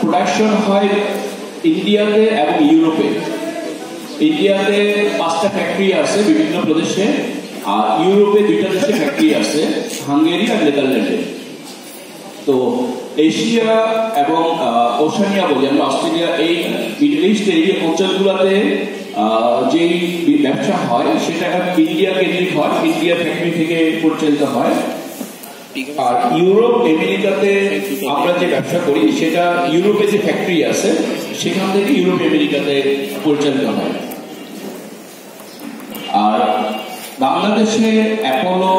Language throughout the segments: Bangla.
প্রোডাকশন হয় ইন্ডিয়াতে এবং ইউরোপে। ইন্ডিয়াতে 5টা ফ্যাক্টরি আছে বিভিন্ন প্রদেশে, আর ইউরোপে 2টা দেশে ফ্যাক্টরি আছে, হাঙ্গেরি আর নেদারল্যান্ডে। তো এশিয়া এবং ওশানিয়া বলি আমরা, অস্ট্রেলিয়া, এই মিডল ইস্ট এই অঞ্চলগুলোতে যেই ব্যবসা হয় সেটা ইন্ডিয়া কেন্দ্রিক হয়, ইন্ডিয়া ফ্যাক্টরি থেকে পরিচালিত হয়। আর ইউরোপ আমেরিকাতে আমরা যে ব্যবসা করি সেটা ইউরোপে যে ফ্যাক্টরি আছে সেখান থেকে ইউরোপ আমেরিকাতে পরিচালিত হয়। আর বাংলাদেশে অ্যাপোলো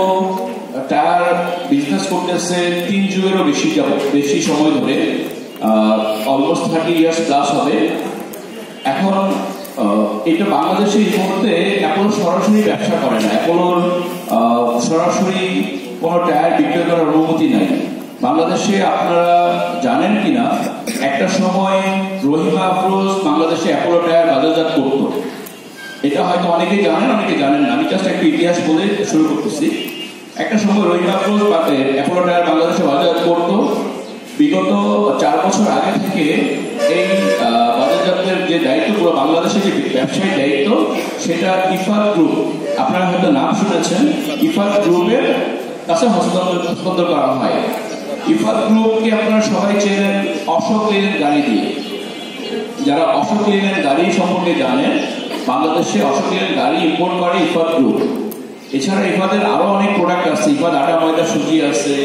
টায়ার বিজনেস করতেছে 3 যুগেরও বেশি সময় ধরে, অলমোস্ট 30 ইয়ার্স প্লাস হবে। এখন এটা বাংলাদেশে এই মুহূর্তে অ্যাপোলো সরাসরি ব্যবসা করে না, অ্যাপোলোর সরাসরি কোনো টায়ার বিক্রয় করার অনুমতি নাই বাংলাদেশে। আপনারা জানেন কিনা, একটা সময় রহিমা আফরোজ বাংলাদেশে অ্যাপোলো টায়ার বাজারজাত করতো। এটা হয়তো অনেকেই জানেন, অনেকে জানেন না। আমি জাস্ট একটু ইতিহাস বলে শুরু করতেছি। একটা সময় রহিমা আফরোজ অ্যাপোলো টায়ার বাংলাদেশে বাজারজাত করতো। বিগত 4 বছর আগে থেকে এই বাজারজাতের যে দায়িত্ব, পুরো বাংলাদেশের যে ব্যবসায়িক দায়িত্ব, সেটা ইফাত গ্রুপ, আপনারা হয়তো নাম শুনেছেন, ইফাত গ্রুপের কাছে হস্তান্তর করা হয়। ইফাত গ্রুপকে আপনারা সবাই চেনেন অশোক লেল্যান্ড গাড়ি দিয়ে। যারা অশোক লেল্যান্ড গাড়ি সম্পর্কে জানেন, বাংলাদেশে অশোক লেল্যান্ড গাড়ি ইম্পোর্ট করে ইফাত গ্রুপ। এছাড়া ইফাতের আরো অনেক প্রোডাক্ট আছে, ইফাত আটা ময়দা সুজি আছে।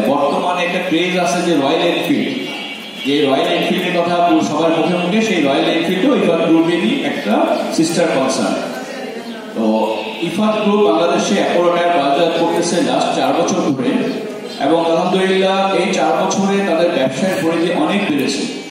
বর্তমানে একটা ক্রেজ আছে যে রয়্যাল এনফিল্ড, যে রয়্যাল এনফিল্ডের কথা সবার মুখে মুখে, সেই রয়্যাল এনফিল্ডও ইফাত গ্রুপেরই একটা সিস্টার কনসার্ন। তো ইফাত গ্রুপ বাংলাদেশে অ্যাপোলো টায়ার বাজারজাত করতেছে লাস্ট 4 বছর ধরে, এবং আলহামদুলিল্লাহ এই 4 বছরে তাদের ব্যবসায়ের পরিধি অনেক বেড়েছে।